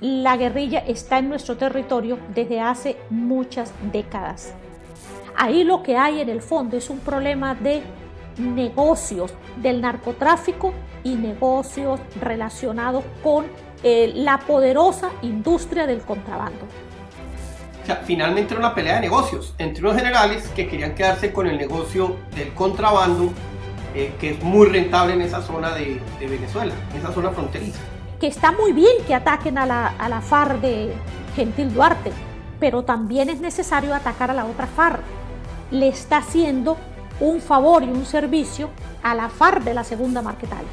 La guerrilla está en nuestro territorio desde hace muchas décadas. Ahí lo que hay en el fondo es un problema de negocios del narcotráfico y negocios relacionados con la poderosa industria del contrabando. O sea, finalmente era una pelea de negocios entre unos generales que querían quedarse con el negocio del contrabando, que es muy rentable en esa zona de Venezuela, en esa zona fronteriza. Que está muy bien que ataquen a la FARC de Gentil Duarte, pero también es necesario atacar a la otra FARC. Le está haciendo un favor y un servicio a la FARC de la Segunda Marquetalia.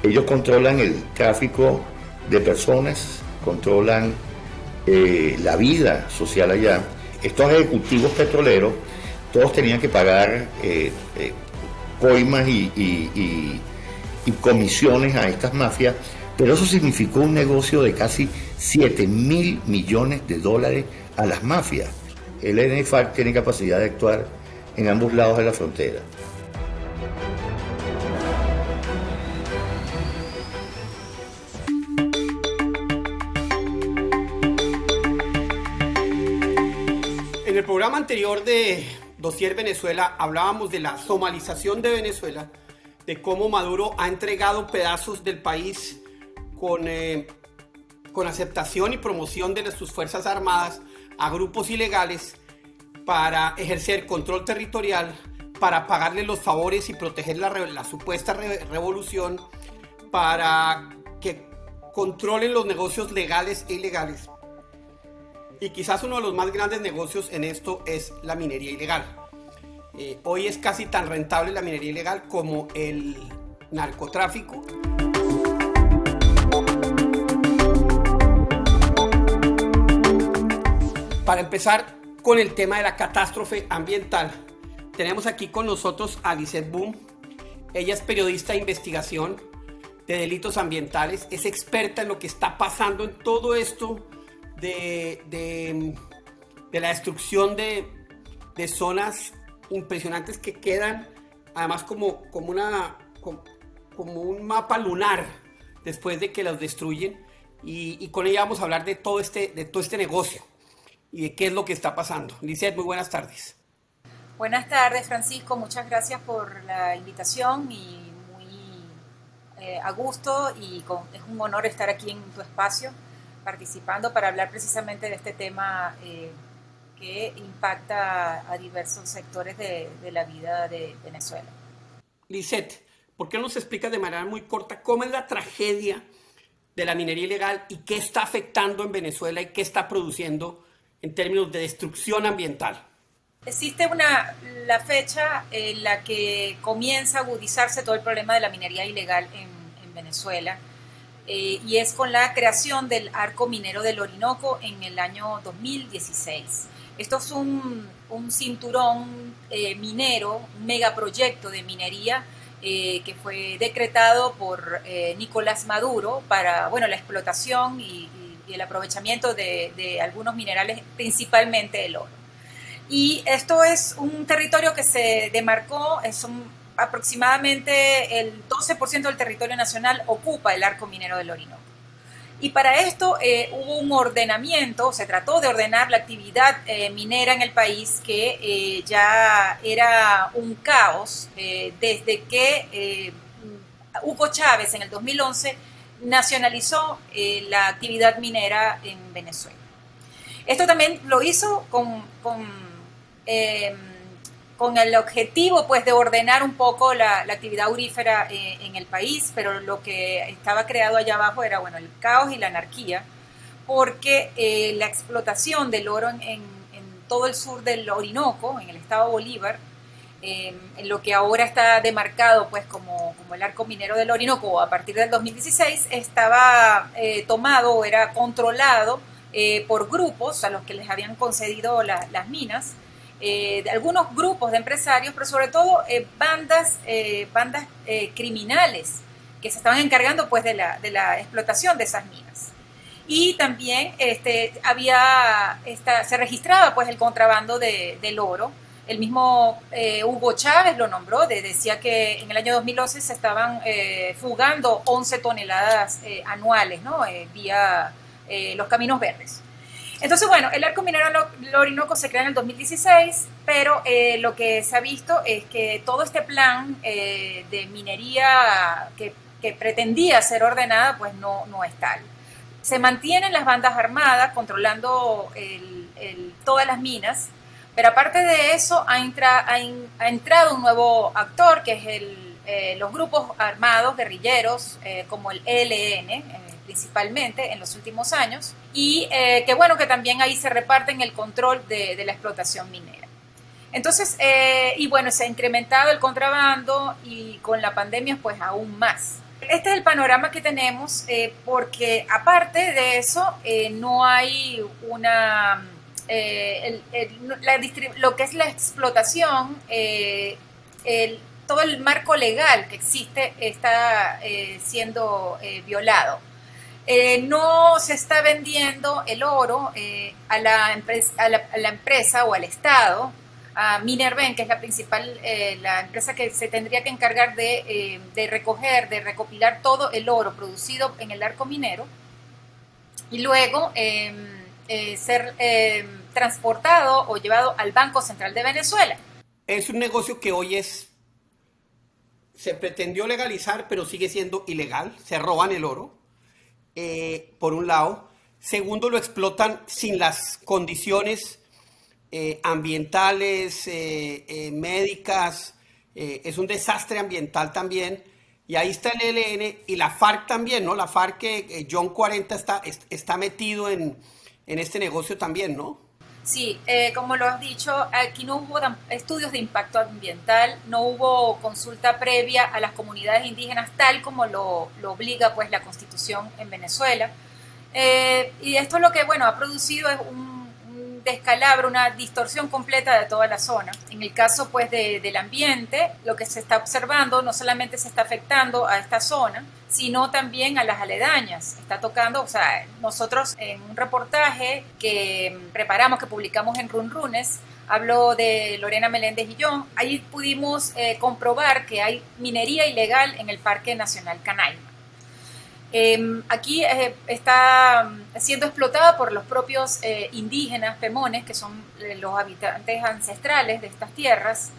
Ellos controlan el tráfico de personas, controlan la vida social allá. Estos ejecutivos petroleros, todos tenían que pagar coimas y comisiones a estas mafias, pero eso significó un negocio de casi 7.000 millones de dólares a las mafias. El ELN y FARC tienen capacidad de actuar en ambos lados de la frontera. En el programa anterior de Dossier Venezuela hablábamos de la somalización de Venezuela, de cómo Maduro ha entregado pedazos del país con aceptación y promoción de sus fuerzas armadas a grupos ilegales para ejercer control territorial, para pagarle los favores y proteger la supuesta revolución, para que controlen los negocios legales e ilegales. Y quizás uno de los más grandes negocios en esto es la minería ilegal. Hoy es casi tan rentable la minería ilegal como el narcotráfico. Para empezar con el tema de la catástrofe ambiental, tenemos aquí con nosotros a Lisette Boom. Ella es periodista de investigación de delitos ambientales, es experta en lo que está pasando en todo esto de la destrucción de zonas impresionantes que quedan además como un mapa lunar después de que los destruyen, y con ella vamos a hablar de todo este negocio y de qué es lo que está pasando. Lisette, muy buenas tardes. Buenas tardes, Francisco, muchas gracias por la invitación y muy a gusto, y es un honor estar aquí en tu espacio participando para hablar precisamente de este tema que impacta a diversos sectores de la vida de Venezuela. Lisette, ¿por qué no nos explicas de manera muy corta cómo es la tragedia de la minería ilegal y qué está afectando en Venezuela y qué está produciendo en términos de destrucción ambiental? Existe la fecha en la que comienza a agudizarse todo el problema de la minería ilegal en Venezuela, y es con la creación del Arco Minero del Orinoco en el año 2016. Esto es un cinturón minero, un megaproyecto de minería que fue decretado por Nicolás Maduro para la explotación y el aprovechamiento de algunos minerales, principalmente el oro. Y esto es un territorio que se demarcó, aproximadamente el 12% del territorio nacional ocupa el Arco Minero del Orinoco. Y para esto hubo un ordenamiento, se trató de ordenar la actividad minera en el país, que ya era un caos desde que Hugo Chávez en el 2011 nacionalizó la actividad minera en Venezuela. Esto también lo hizo con el objetivo, pues, de ordenar un poco la actividad aurífera en el país, pero lo que estaba creado allá abajo era, el caos y la anarquía, porque la explotación del oro en todo el sur del Orinoco, en el estado Bolívar, en lo que ahora está demarcado, pues, como el Arco Minero del Orinoco, a partir del 2016, estaba tomado o era controlado por grupos a los que les habían concedido las minas, de algunos grupos de empresarios, pero sobre todo bandas criminales que se estaban encargando, pues, de la explotación de esas minas. Y también se registraba, pues, el contrabando del oro El mismo Hugo Chávez lo nombró, decía que en el año 2011 se estaban fugando 11 toneladas anuales, ¿no? Vía los caminos verdes. Entonces, bueno, el arco minero Orinoco se crea en el 2016, pero lo que se ha visto es que todo este plan de minería que pretendía ser ordenada, pues no es tal. Se mantienen las bandas armadas controlando todas las minas, pero aparte de eso ha entrado un nuevo actor, que es los grupos armados guerrilleros, como el ELN, principalmente en los últimos años, y que bueno, que también ahí se reparten el control de la explotación minera. Entonces, y bueno, se ha incrementado el contrabando y con la pandemia pues aún más. Este es el panorama que tenemos, porque aparte de eso no hay una... lo que es la explotación, todo el marco legal que existe está siendo violado. No se está vendiendo el oro a la empresa o al Estado, a Minerven, que es la principal, la empresa que se tendría que encargar de recoger, de recopilar todo el oro producido en el arco minero y luego ser transportado o llevado al Banco Central de Venezuela. Es un negocio que hoy se pretendió legalizar, pero sigue siendo ilegal. Se roban el oro, por un lado. Segundo, lo explotan sin las condiciones ambientales, médicas. Es un desastre ambiental también. Y ahí está el ELN y la FARC también, ¿no? La FARC, John 40 está metido en este negocio también, ¿no? Sí, como lo has dicho, aquí no hubo estudios de impacto ambiental, no hubo consulta previa a las comunidades indígenas, tal como lo obliga pues la Constitución en Venezuela. Y esto lo que, bueno, ha producido es un descalabro, una distorsión completa de toda la zona. En el caso pues del ambiente, lo que se está observando no solamente se está afectando a esta zona, sino también a las aledañas. Está tocando, o sea, nosotros en un reportaje que preparamos, que publicamos en Runrunes, hablo de Lorena Meléndez y yo, ahí pudimos comprobar que hay minería ilegal en el Parque Nacional Canaima. Aquí está siendo explotada por los propios indígenas pemones, que son los habitantes ancestrales de estas tierras.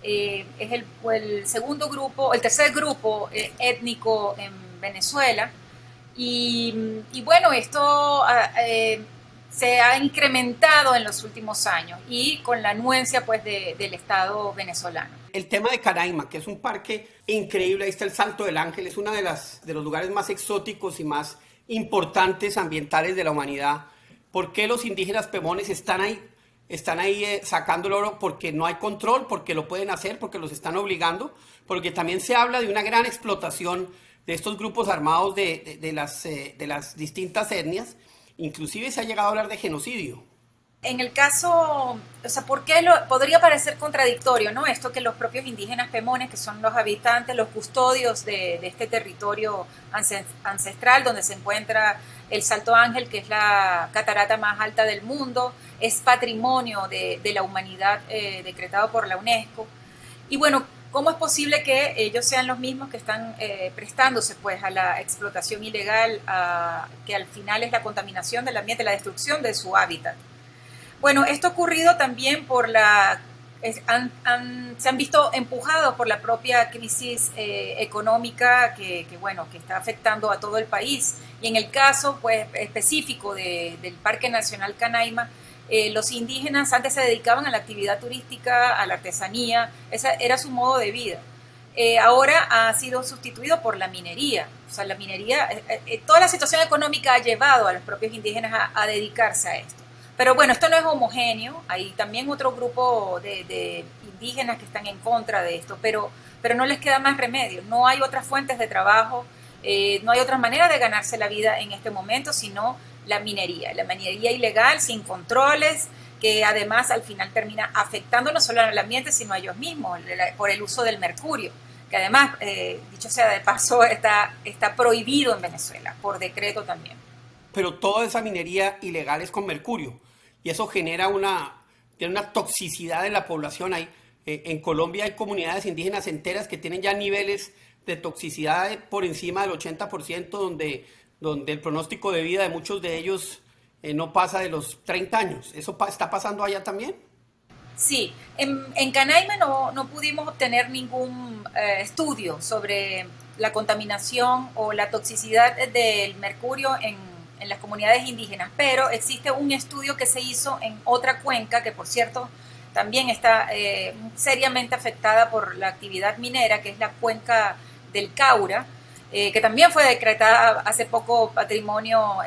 Es el segundo grupo, el tercer grupo étnico en Venezuela. Y bueno, esto se ha incrementado en los últimos años y con la anuencia pues del Estado venezolano. El tema de Canaima, que es un parque increíble, ahí está el Salto del Ángel, es uno de los lugares más exóticos y más importantes ambientales de la humanidad. ¿Por qué los indígenas pemones están ahí sacando el oro? Porque no hay control, porque lo pueden hacer, porque los están obligando, porque también se habla de una gran explotación de estos grupos armados de las distintas etnias. Inclusive se ha llegado a hablar de genocidio. En el caso, o sea, ¿por qué podría parecer contradictorio, ¿no? Esto que los propios indígenas pemones, que son los habitantes, los custodios de este territorio ancestral donde se encuentra el Salto Ángel, que es la catarata más alta del mundo, es patrimonio de la humanidad decretado por la UNESCO. Y bueno, ¿cómo es posible que ellos sean los mismos que están prestándose pues a la explotación ilegal, que al final es la contaminación del ambiente, la destrucción de su hábitat? Bueno, esto ha ocurrido también se han visto empujados por la propia crisis económica que está afectando a todo el país. Y en el caso pues, específico del Parque Nacional Canaima, los indígenas antes se dedicaban a la actividad turística, a la artesanía, ese era su modo de vida. Ahora ha sido sustituido por la minería. O sea, la minería, toda la situación económica ha llevado a los propios indígenas a dedicarse a esto. Pero bueno, esto no es homogéneo, hay también otro grupo de indígenas que están en contra de esto, pero no les queda más remedio, no hay otras fuentes de trabajo, no hay otras maneras de ganarse la vida en este momento, sino la minería ilegal, sin controles, que además al final termina afectando no solo al ambiente, sino a ellos mismos, por el uso del mercurio, que además, dicho sea de paso, está prohibido en Venezuela, por decreto también. Pero toda esa minería ilegal es con mercurio y eso genera tiene una toxicidad en la población. En Colombia hay comunidades indígenas enteras que tienen ya niveles de toxicidad por encima del 80%, donde el pronóstico de vida de muchos de ellos no pasa de los 30 años. ¿Eso está pasando allá también? Sí, en Canaima no pudimos obtener ningún estudio sobre la contaminación o la toxicidad del mercurio en las comunidades indígenas, pero existe un estudio que se hizo en otra cuenca, que por cierto también está seriamente afectada por la actividad minera, que es la cuenca del Caura, que también fue decretada hace poco patrimonio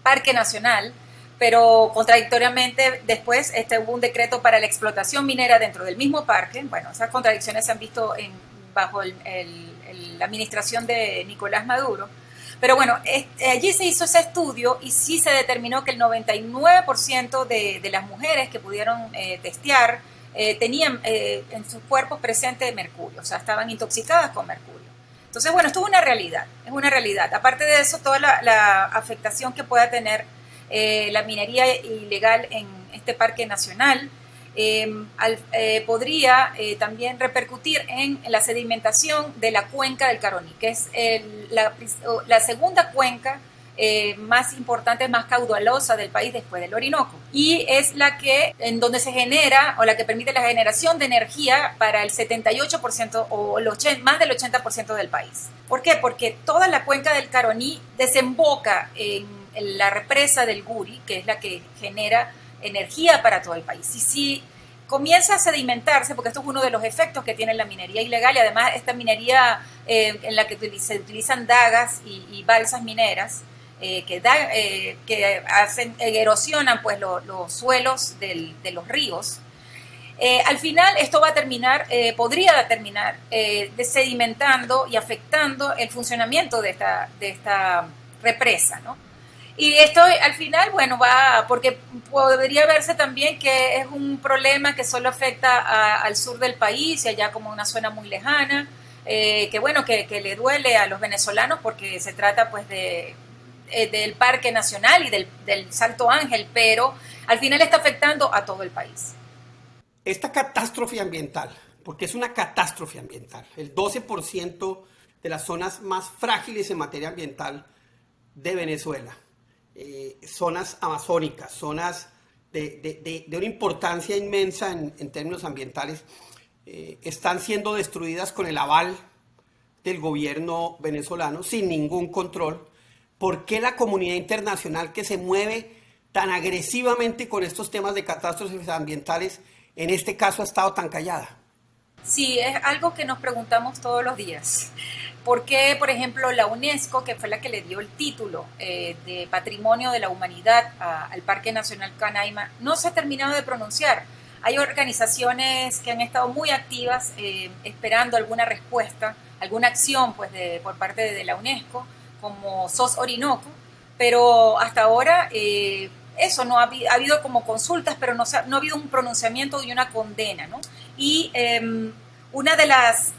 Parque Nacional, pero contradictoriamente después hubo un decreto para la explotación minera dentro del mismo parque. Bueno, esas contradicciones se han visto bajo la administración de Nicolás Maduro. Pero bueno, allí se hizo ese estudio y sí se determinó que el 99% de las mujeres que pudieron testear tenían en sus cuerpos presente mercurio, o sea, estaban intoxicadas con mercurio. Entonces, bueno, esto es una realidad. Aparte de eso, toda la afectación que pueda tener la minería ilegal en este parque nacional podría también repercutir en la sedimentación de la cuenca del Caroní, que es la segunda cuenca más importante, más caudalosa del país después del Orinoco, y es en donde se genera o la que permite la generación de energía para el 78% o más del 80% del país. ¿Por qué? Porque toda la cuenca del Caroní desemboca en la represa del Guri, que es la que genera energía para todo el país. Y si comienza a sedimentarse, porque esto es uno de los efectos que tiene la minería ilegal, y además esta minería en la que se utilizan dagas y balsas mineras, que erosionan pues los suelos de los ríos, al final esto va a terminar, podría terminar sedimentando y afectando el funcionamiento de esta represa, ¿no? Y esto al final, bueno, porque podría verse también que es un problema que solo afecta al sur del país y allá como una zona muy lejana, que bueno, que le duele a los venezolanos porque se trata pues del Parque Nacional y del Salto Ángel, pero al final está afectando a todo el país. Esta catástrofe ambiental, porque es una catástrofe ambiental, el 12% de las zonas más frágiles en materia ambiental de Venezuela, zonas amazónicas, zonas de una importancia inmensa en términos ambientales, están siendo destruidas con el aval del gobierno venezolano sin ningún control. ¿Por qué la comunidad internacional, que se mueve tan agresivamente con estos temas de catástrofes ambientales, en este caso ha estado tan callada? Sí, es algo que nos preguntamos todos los días. ¿Por qué, por ejemplo, la UNESCO, que fue la que le dio el título de Patrimonio de la Humanidad al Parque Nacional Canaima, no se ha terminado de pronunciar? Hay organizaciones que han estado muy activas esperando alguna respuesta, alguna acción pues, por parte de la UNESCO, como SOS Orinoco, pero hasta ahora eso no ha habido como consultas, pero no ha habido un pronunciamiento y una condena, ¿no? Y una de las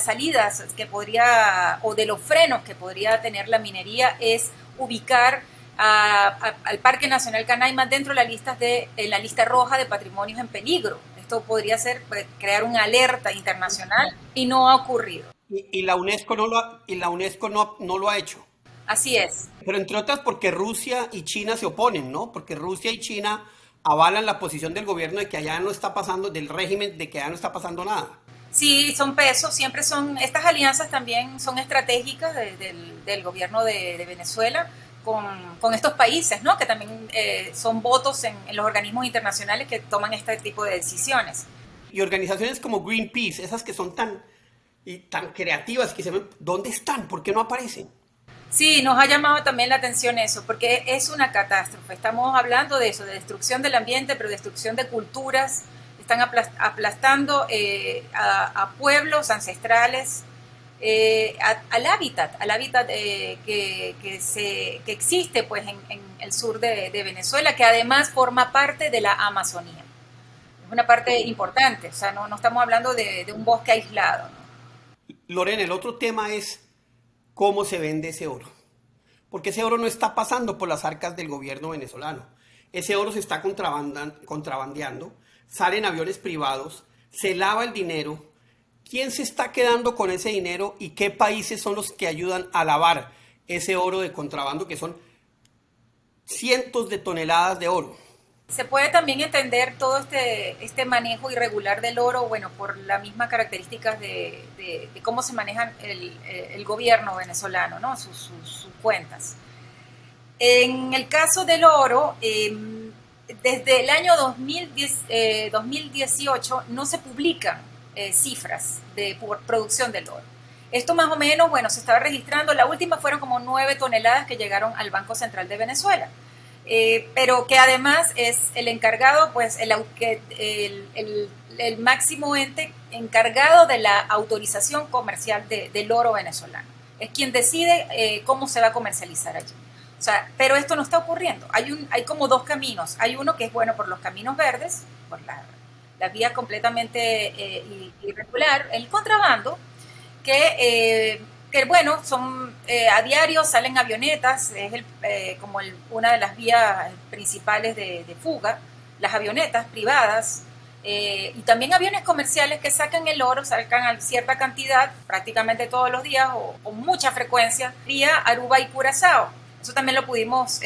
salidas que podría, o de los frenos que podría tener la minería, es ubicar al Parque Nacional Canaima dentro de la lista roja de patrimonios en peligro. Esto podría ser crear una alerta internacional y no ha ocurrido. Y la UNESCO no lo ha hecho. Así es. Pero entre otras porque Rusia y China se oponen, ¿no? Porque Rusia y China avalan la posición del gobierno de que allá no está pasando, del régimen, de que allá no está pasando nada. Sí, son pesos, siempre estas alianzas también son estratégicas del gobierno de Venezuela con estos países, ¿no? Que también son votos en los organismos internacionales que toman este tipo de decisiones. Y organizaciones como Greenpeace, esas que son tan creativas, que se ven, ¿dónde están? ¿Por qué no aparecen? Sí, nos ha llamado también la atención eso, porque es una catástrofe. Estamos hablando de eso, de destrucción del ambiente, pero destrucción de culturas. Están aplastando a pueblos ancestrales, al hábitat que existe pues, en el sur de Venezuela, que además forma parte de la Amazonía. Es una parte importante, o sea, no estamos hablando de un bosque aislado, ¿no? Lorena, el otro tema es cómo se vende ese oro. Porque ese oro no está pasando por las arcas del gobierno venezolano. ese oro se está contrabandeando, salen aviones privados, se lava el dinero. ¿Quién se está quedando con ese dinero y qué países son los que ayudan a lavar ese oro de contrabando, que son cientos de toneladas de oro? Se puede también entender todo este manejo irregular del oro, bueno, por las mismas características de cómo se manejan el gobierno venezolano, ¿no? Sus cuentas. En el caso del oro, desde el año 2018 no se publican cifras de producción del oro. Esto más o menos, bueno, se estaba registrando, la última fueron como 9 toneladas que llegaron al Banco Central de Venezuela. Pero que además es el encargado, pues el máximo ente encargado de la autorización comercial del oro venezolano. Es quien decide cómo se va a comercializar allí. O sea, pero esto no está ocurriendo. Hay como dos caminos. Hay uno que es bueno por los caminos verdes, por la vía completamente irregular, el contrabando, que bueno, son a diario salen avionetas, es una de las vías principales de fuga, las avionetas privadas, y también aviones comerciales que sacan el oro, sacan a cierta cantidad prácticamente todos los días o con mucha frecuencia vía Aruba y Curazao. Eso también lo pudimos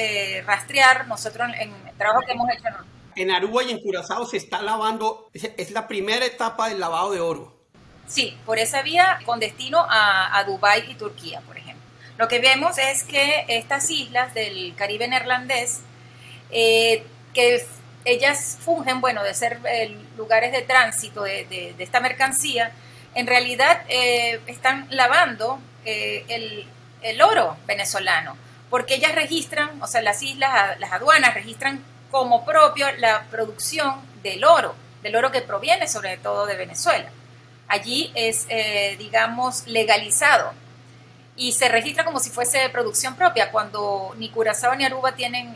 rastrear nosotros en el trabajo que hemos hecho. En Aruba y en Curazao se está lavando, es la primera etapa del lavado de oro. Sí, por esa vía con destino a Dubái y Turquía, por ejemplo. Lo que vemos es que estas islas del Caribe neerlandés, que ellas fungen, bueno, de ser lugares de tránsito de esta mercancía, en realidad están lavando el oro venezolano, porque ellas registran, o sea, las islas, las aduanas registran como propio la producción del oro que proviene sobre todo de Venezuela. Allí es, digamos, legalizado y se registra como si fuese producción propia, cuando ni Curazao ni Aruba tienen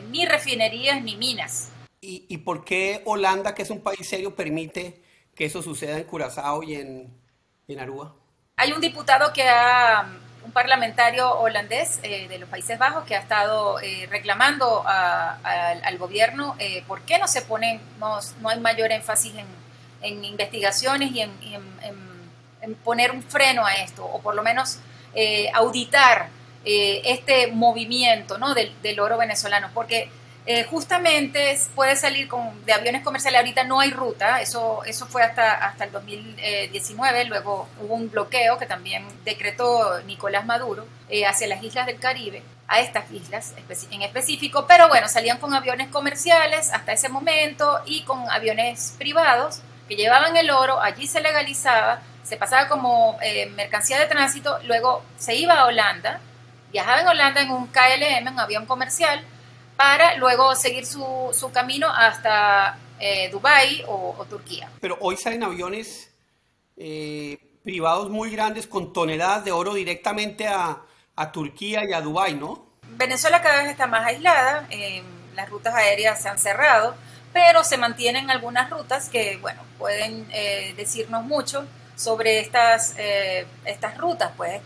ni refinerías ni minas. ¿Y por qué Holanda, que es un país serio, permite que eso suceda en Curazao y en Aruba? Hay un diputado un parlamentario holandés de los Países Bajos que ha estado reclamando al gobierno por qué no se ponen, no hay mayor énfasis en investigaciones y en poner un freno a esto, o por lo menos auditar este movimiento, ¿no? del oro venezolano, porque justamente puede salir de aviones comerciales. Ahorita no hay ruta, eso fue hasta el 2019, luego hubo un bloqueo que también decretó Nicolás Maduro hacia las islas del Caribe, a estas islas en específico, pero bueno, salían con aviones comerciales hasta ese momento y con aviones privados que llevaban el oro, allí se legalizaba, se pasaba como mercancía de tránsito, luego se iba a Holanda, viajaba en Holanda en un KLM, un avión comercial, para luego seguir su camino hasta Dubái o Turquía. Pero hoy salen aviones privados muy grandes con toneladas de oro directamente a Turquía y a Dubái, ¿no? Venezuela cada vez está más aislada, las rutas aéreas se han cerrado, pero se mantienen algunas rutas que, bueno, pueden decirnos mucho sobre estas rutas, pues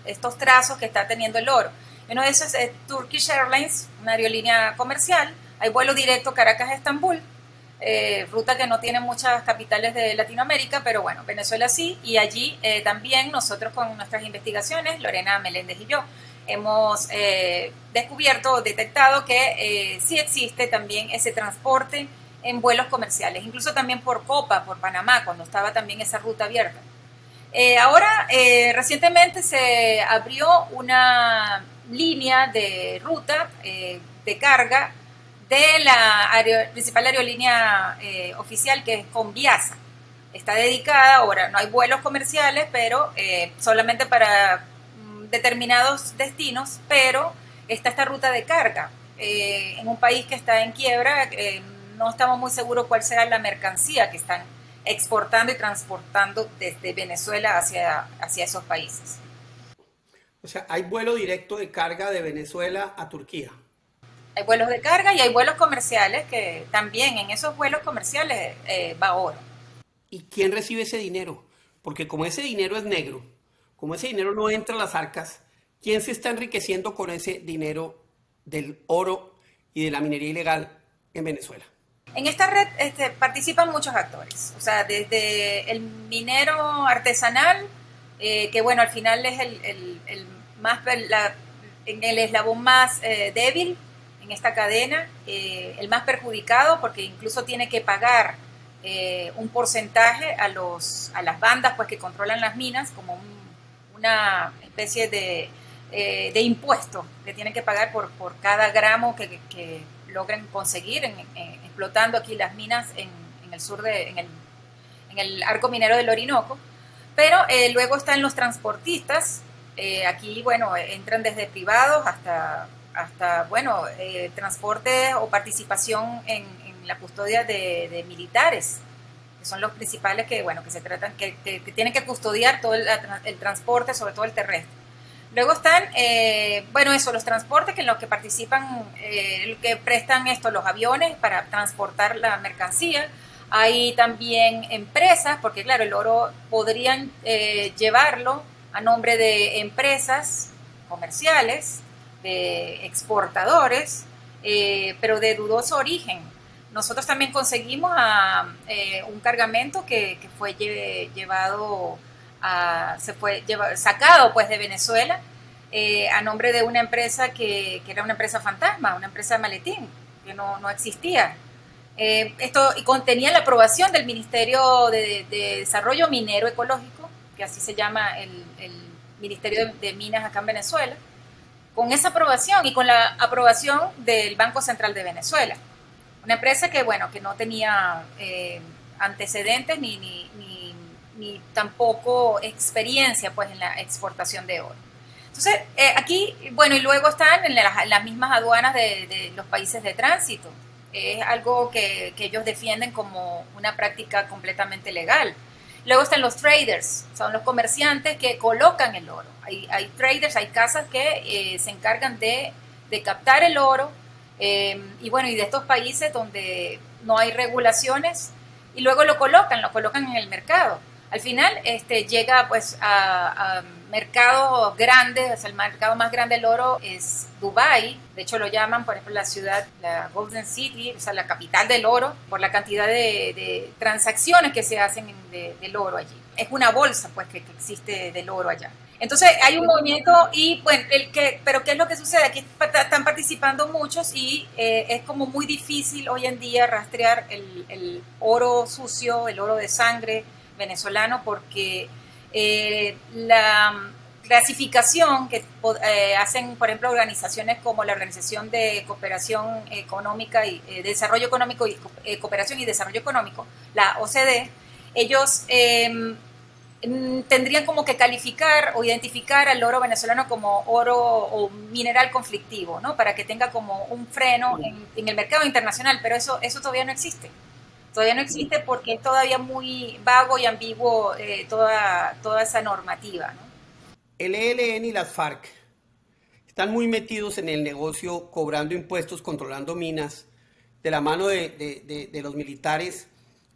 estos trazos que está teniendo el oro. Uno de esos es Turkish Airlines, una aerolínea comercial. Hay vuelo directo Caracas-Estambul, ruta que no tiene muchas capitales de Latinoamérica, pero bueno, Venezuela sí, y allí también nosotros con nuestras investigaciones, Lorena Meléndez y yo, hemos detectado que sí existe también ese transporte en vuelos comerciales, incluso también por Copa, por Panamá, cuando estaba también esa ruta abierta. Ahora, recientemente se abrió una línea de ruta de carga de la principal aerolínea oficial, que es Conviasa. Está dedicada, ahora no hay vuelos comerciales, pero solamente para determinados destinos, pero está esta ruta de carga en un país que está en quiebra. No estamos muy seguros cuál será la mercancía que están exportando y transportando desde Venezuela hacia esos países. O sea, hay vuelo directo de carga de Venezuela a Turquía. Hay vuelos de carga y hay vuelos comerciales que también en esos vuelos comerciales va oro. ¿Y quién recibe ese dinero? Porque como ese dinero es negro, como ese dinero no entra a las arcas, ¿quién se está enriqueciendo con ese dinero del oro y de la minería ilegal en Venezuela? En esta red participan muchos actores, o sea, desde el minero artesanal, que bueno, al final es el eslabón más débil en esta cadena, el más perjudicado, porque incluso tiene que pagar un porcentaje a las bandas pues, que controlan las minas, como una especie de impuesto que tienen que pagar por cada gramo que logren conseguir explotando aquí las minas en el sur en el arco minero del Orinoco. Pero luego están los transportistas, aquí bueno, entran desde privados hasta bueno, transporte o participación en la custodia de militares, que son los principales que tienen que custodiar todo el transporte, sobre todo el terrestre. Luego están, los transportes en los que participan, que prestan los aviones para transportar la mercancía. Hay también empresas, porque claro, el oro podrían llevarlo a nombre de empresas comerciales, de exportadores, pero de dudoso origen. Nosotros también conseguimos un cargamento que fue sacado pues de Venezuela a nombre de una empresa que era una empresa fantasma, una empresa de maletín, que no existía. Esto contenía la aprobación del Ministerio de Desarrollo Minero Ecológico, que así se llama el Ministerio de Minas acá en Venezuela, con esa aprobación y con la aprobación del Banco Central de Venezuela. Una empresa que no tenía antecedentes ni tampoco experiencia pues en la exportación de oro. Entonces, aquí, y luego están en las mismas aduanas de los países de tránsito. Es algo que ellos defienden como una práctica completamente legal. Luego están los traders, son los comerciantes que colocan el oro. Hay traders, hay casas que se encargan de captar el oro, y de estos países donde no hay regulaciones, y luego lo colocan en el mercado. Al final llega pues a mercados grandes, o sea, el mercado más grande del oro es Dubái. De hecho lo llaman, por ejemplo, la Golden City, o sea, la capital del oro, por la cantidad de transacciones que se hacen del oro allí. Es una bolsa pues que existe del oro allá. Entonces hay un movimiento pero ¿qué es lo que sucede? Aquí están participando muchos y es como muy difícil hoy en día rastrear el oro sucio, el oro de sangre venezolano, porque la clasificación que hacen, por ejemplo, organizaciones como la Organización de Cooperación Económica y Desarrollo Económico y Cooperación y Desarrollo Económico, la OCDE, ellos tendrían como que calificar o identificar al oro venezolano como oro o mineral conflictivo, ¿no? Para que tenga como un freno en el mercado internacional, pero eso todavía no existe. Todavía no existe porque es todavía muy vago y ambiguo toda esa normativa, ¿no? El ELN y las FARC están muy metidos en el negocio, cobrando impuestos, controlando minas, de la mano de los militares.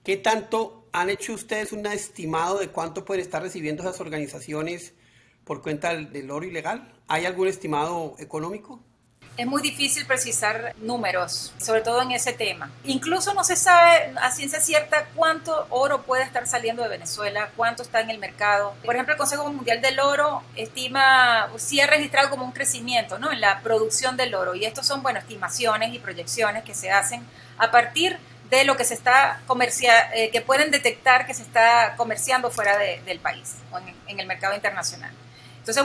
¿Qué tanto han hecho ustedes un estimado de cuánto pueden estar recibiendo esas organizaciones por cuenta del oro ilegal? ¿Hay algún estimado económico? Es muy difícil precisar números, sobre todo en ese tema. Incluso no se sabe a ciencia cierta cuánto oro puede estar saliendo de Venezuela, cuánto está en el mercado. Por ejemplo, el Consejo Mundial del Oro sí ha registrado como un crecimiento, ¿no?, en la producción del oro. Y estos son, estimaciones y proyecciones que se hacen a partir de lo que se está que pueden detectar que se está comerciando fuera del país o en el mercado internacional. Entonces,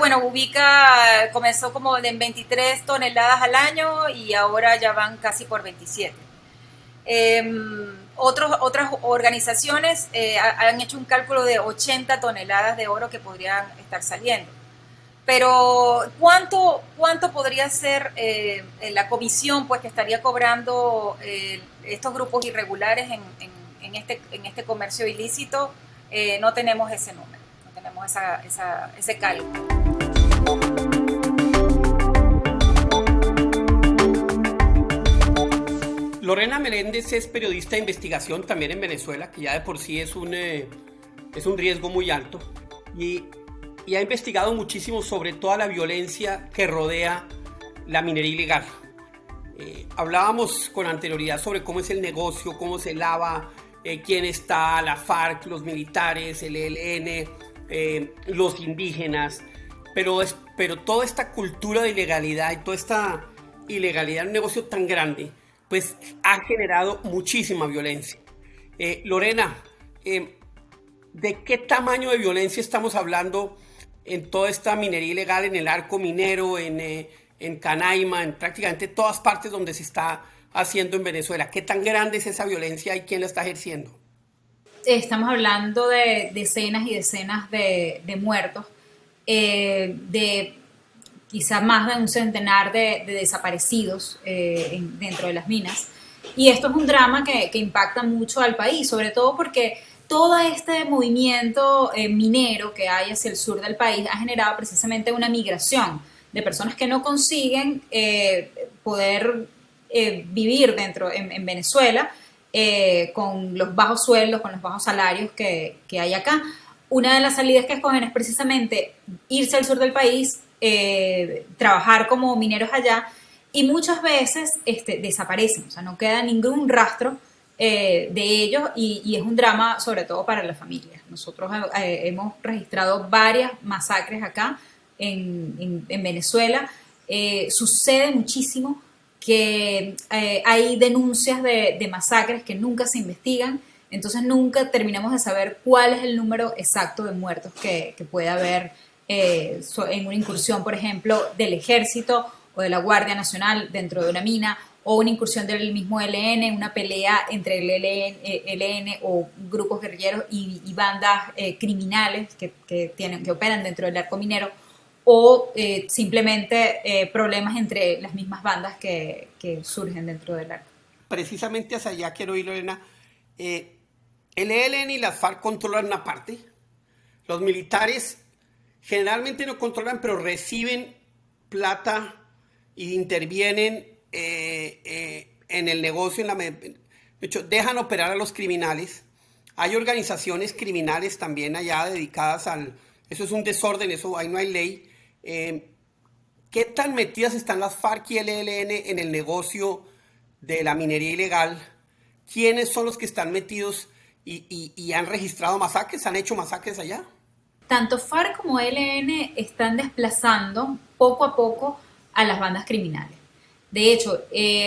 comenzó como en 23 toneladas al año y ahora ya van casi por 27. Otras organizaciones han hecho un cálculo de 80 toneladas de oro que podrían estar saliendo. Pero ¿cuánto podría ser la comisión pues, que estaría cobrando estos grupos irregulares en este comercio ilícito? No tenemos ese número. Tenemos ese cálculo. Lorena Meléndez es periodista de investigación también en Venezuela, que ya de por sí es un riesgo muy alto, y ha investigado muchísimo sobre toda la violencia que rodea la minería ilegal. Hablábamos con anterioridad sobre cómo es el negocio, cómo se lava, quién está, la FARC, los militares, el ELN, los indígenas, pero toda esta cultura de ilegalidad y toda esta ilegalidad en un negocio tan grande, pues ha generado muchísima violencia. Lorena, ¿de qué tamaño de violencia estamos hablando en toda esta minería ilegal, en el arco minero, en Canaima, en prácticamente todas partes donde se está haciendo en Venezuela? ¿Qué tan grande es esa violencia y quién la está ejerciendo? Estamos hablando de decenas y decenas de muertos, de quizá más de un centenar de desaparecidos dentro de las minas. Y esto es un drama que impacta mucho al país, sobre todo porque todo este movimiento minero que hay hacia el sur del país ha generado precisamente una migración de personas que no consiguen poder vivir en Venezuela con los bajos sueldos, con los bajos salarios que hay acá. Una de las salidas que escogen es precisamente irse al sur del país, trabajar como mineros allá, y muchas veces desaparecen, o sea, no queda ningún rastro de ellos, y es un drama sobre todo para las familias. Nosotros hemos registrado varias masacres acá en Venezuela. Sucede muchísimo que hay denuncias de masacres que nunca se investigan, entonces nunca terminamos de saber cuál es el número exacto de muertos que puede haber en una incursión, por ejemplo, del ejército o de la Guardia Nacional dentro de una mina, o una incursión del mismo ELN, una pelea entre el ELN o grupos guerrilleros y bandas criminales que operan dentro del arco minero, o simplemente problemas entre las mismas bandas que surgen dentro del arco. Precisamente hacia allá quiero ir, Lorena. El ELN y las FARC controlan una parte. Los militares generalmente no controlan, pero reciben plata y intervienen en el negocio. De hecho, dejan operar a los criminales. Hay organizaciones criminales también allá dedicadas eso es un desorden, ahí no hay ley. ¿Qué tan metidas están las FARC y el ELN en el negocio de la minería ilegal? ¿Quiénes son los que están metidos y han registrado masacres? ¿Han hecho masacres allá? Tanto FARC como ELN están desplazando poco a poco a las bandas criminales. De hecho,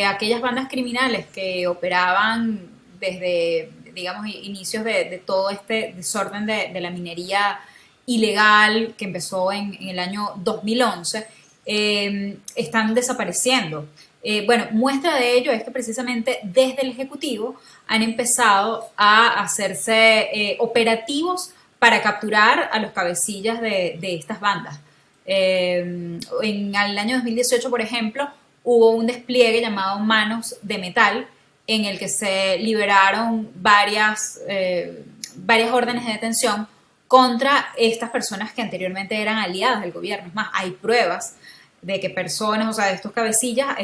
aquellas bandas criminales que operaban desde, digamos, inicios de todo este desorden de la minería ilegal que empezó en el año 2011, están desapareciendo. Bueno, muestra de ello es que precisamente desde el Ejecutivo han empezado a hacerse operativos para capturar a los cabecillas de estas bandas. En el año 2018, por ejemplo, hubo un despliegue llamado Manos de Metal, en el que se liberaron varias órdenes de detención contra estas personas que anteriormente eran aliadas del gobierno. Es más, hay pruebas de que personas, o sea, de estos cabecillas,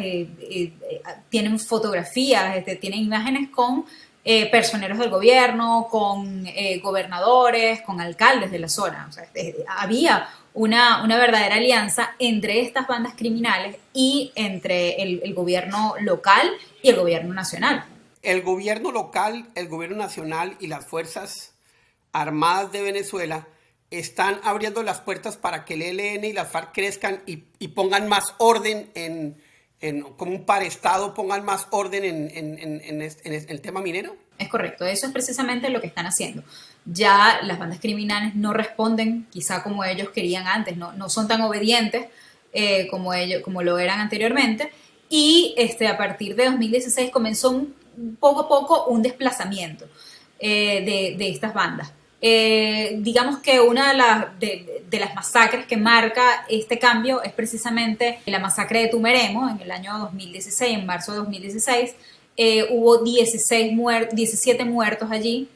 tienen fotografías, tienen imágenes con personeros del gobierno, con gobernadores, con alcaldes de la zona. O sea, había una verdadera alianza entre estas bandas criminales y entre el gobierno local y el gobierno nacional. El gobierno local, el gobierno nacional y las fuerzas armadas de Venezuela están abriendo las puertas para que el ELN y las FARC crezcan y pongan más orden como un parestado, pongan más orden en el tema minero. Es correcto, eso es precisamente lo que están haciendo. Ya las bandas criminales no responden quizá como ellos querían antes, no son tan obedientes como lo eran anteriormente, y a partir de 2016 comenzó poco a poco un desplazamiento de estas bandas. Digamos que una de las masacres que marca este cambio es precisamente la masacre de Tumeremo en el año 2016, en marzo de 2016. Hubo 17 muertos allí.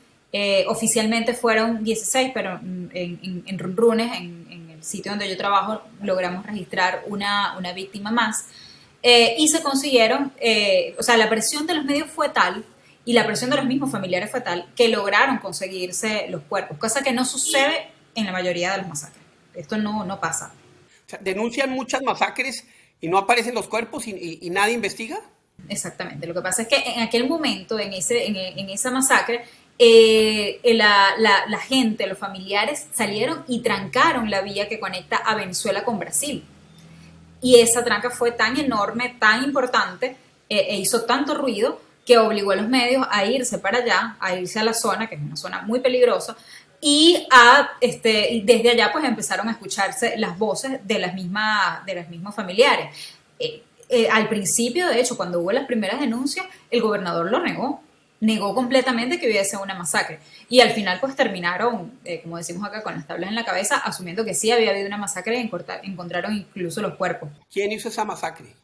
Oficialmente fueron 16, pero en Runrunes, en el sitio donde yo trabajo, logramos registrar una víctima más. Y se consiguieron, o sea, la presión de los medios fue tal, y la presión de los mismos familiares fue tal, que lograron conseguirse los cuerpos, cosa que no sucede en la mayoría de las masacres. Esto no pasa. O sea, denuncian muchas masacres y no aparecen los cuerpos y nadie investiga. Exactamente. Lo que pasa es que en aquel momento, en esa masacre, la gente, los familiares salieron y trancaron la vía que conecta a Venezuela con Brasil. Y esa tranca fue tan enorme, tan importante, e hizo tanto ruido que obligó a los medios a irse para allá, a irse a la zona, que es una zona muy peligrosa, y desde allá pues empezaron a escucharse las voces de las mismas familiares. Al principio, de hecho, cuando hubo las primeras denuncias, el gobernador lo negó completamente que hubiese una masacre. Y al final pues terminaron, como decimos acá, con las tablas en la cabeza, asumiendo que sí había habido una masacre y encontraron incluso los cuerpos. ¿Quién hizo esa masacre?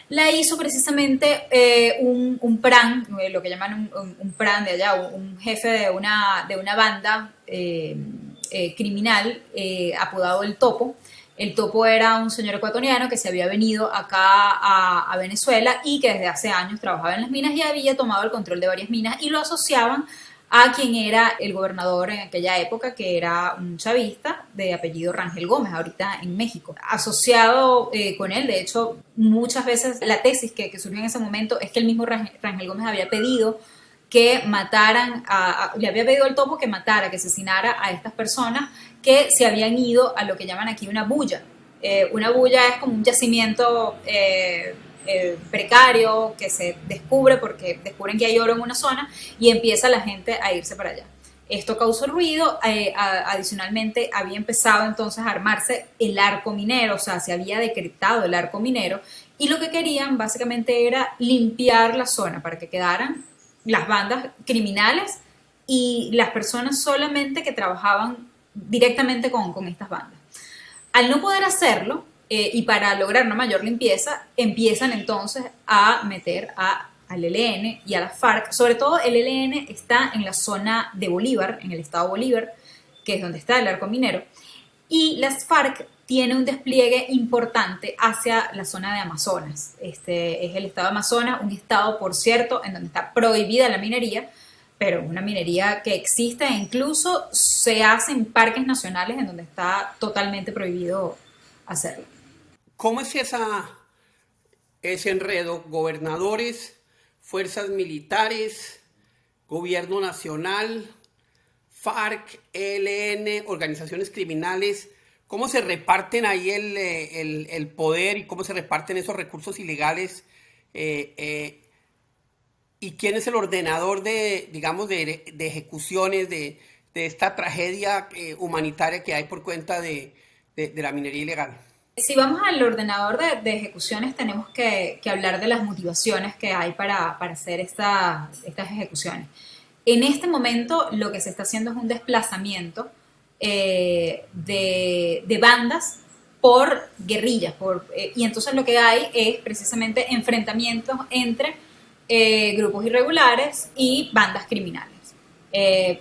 La hizo precisamente un PRAN, lo que llaman un PRAN de allá, un jefe de una banda criminal apodado El Topo. El Topo era un señor ecuatoriano que se había venido acá a Venezuela y que desde hace años trabajaba en las minas y había tomado el control de varias minas, y lo asociaban a quien era el gobernador en aquella época, que era un chavista de apellido Rangel Gómez, ahorita en México. Asociado con él, de hecho, muchas veces la tesis que surgió en ese momento es que el mismo Rangel Gómez había pedido que mataran, le había pedido al Topo que matara, que asesinara a estas personas que se habían ido a lo que llaman aquí una bulla. Una bulla es como un yacimiento precario que se descubre porque descubren que hay oro en una zona y empieza la gente a irse para allá. Esto causó ruido, adicionalmente había empezado entonces a armarse el arco minero, o sea, se había decretado el arco minero, y lo que querían básicamente era limpiar la zona para que quedaran las bandas criminales y las personas solamente que trabajaban directamente con estas bandas. Al no poder hacerlo, y para lograr una mayor limpieza, empiezan entonces a meter al ELN y a la FARC. Sobre todo el ELN está en la zona de Bolívar, en el estado Bolívar, que es donde está el arco minero, y las FARC tiene un despliegue importante hacia la zona de Amazonas. Este es el estado de Amazonas, un estado, por cierto, en donde está prohibida la minería, pero una minería que existe e incluso se hace en parques nacionales en donde está totalmente prohibido hacerlo. ¿Cómo es ese enredo? Gobernadores, fuerzas militares, gobierno nacional, FARC, ELN, organizaciones criminales. ¿Cómo se reparten ahí el poder y cómo se reparten esos recursos ilegales? ¿Y quién es el ordenador de ejecuciones de esta tragedia humanitaria que hay por cuenta de la minería ilegal? Si vamos al ordenador de ejecuciones, tenemos que hablar de las motivaciones que hay para hacer estas ejecuciones. En este momento lo que se está haciendo es un desplazamiento de bandas por guerrillas, y entonces lo que hay es precisamente enfrentamientos entre grupos irregulares y bandas criminales.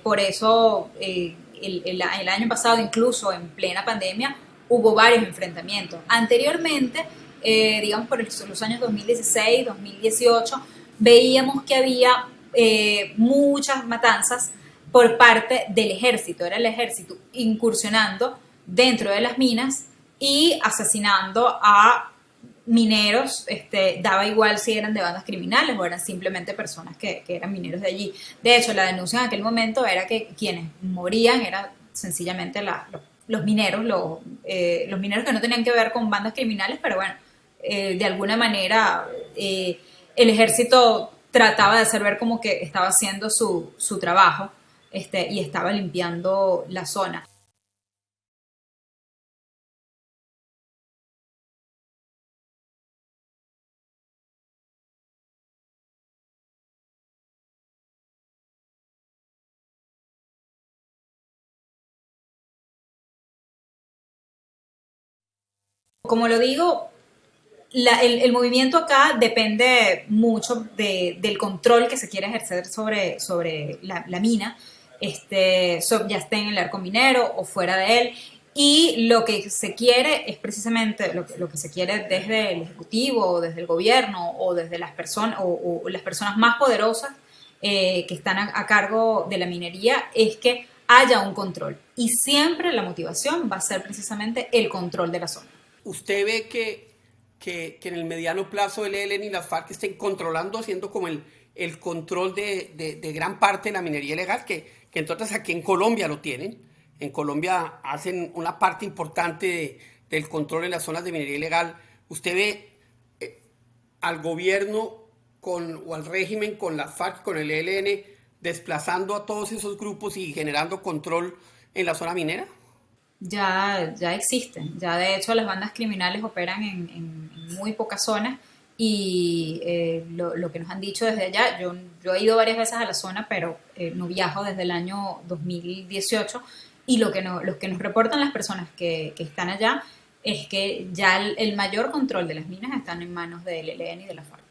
Por eso el año pasado, incluso en plena pandemia, hubo varios enfrentamientos. Anteriormente, digamos por los años 2016, 2018, veíamos que había muchas matanzas por parte del ejército. Era el ejército incursionando dentro de las minas y asesinando a mineros, daba igual si eran de bandas criminales o eran simplemente personas que eran mineros de allí. De hecho, la denuncia en aquel momento era que quienes morían eran sencillamente los mineros, los mineros que no tenían que ver con bandas criminales, pero bueno, de alguna manera el ejército trataba de hacer ver como que estaba haciendo su trabajo y estaba limpiando la zona. Como lo digo, el movimiento acá depende mucho del control que se quiere ejercer sobre la mina, ya esté en el arco minero o fuera de él. Y lo que se quiere es precisamente lo que se quiere desde el Ejecutivo, o desde el gobierno, o desde las personas, o las personas más poderosas que están a cargo de la minería, es que haya un control. Y siempre la motivación va a ser precisamente el control de la zona. ¿Usted ve que que en el mediano plazo el ELN y las FARC estén controlando, haciendo como el control de gran parte de la minería ilegal, que entonces aquí en Colombia lo tienen. En Colombia hacen una parte importante del control en las zonas de minería ilegal. ¿Usted ve al gobierno o al régimen con las FARC, con el ELN, desplazando a todos esos grupos y generando control en la zona minera? Ya existen. Ya de hecho las bandas criminales operan en muy pocas zonas y lo que nos han dicho desde allá, yo he ido varias veces a la zona, pero no viajo desde el año 2018 y los que nos reportan las personas que están allá es que ya el mayor control de las minas están en manos del ELN y de la FARC.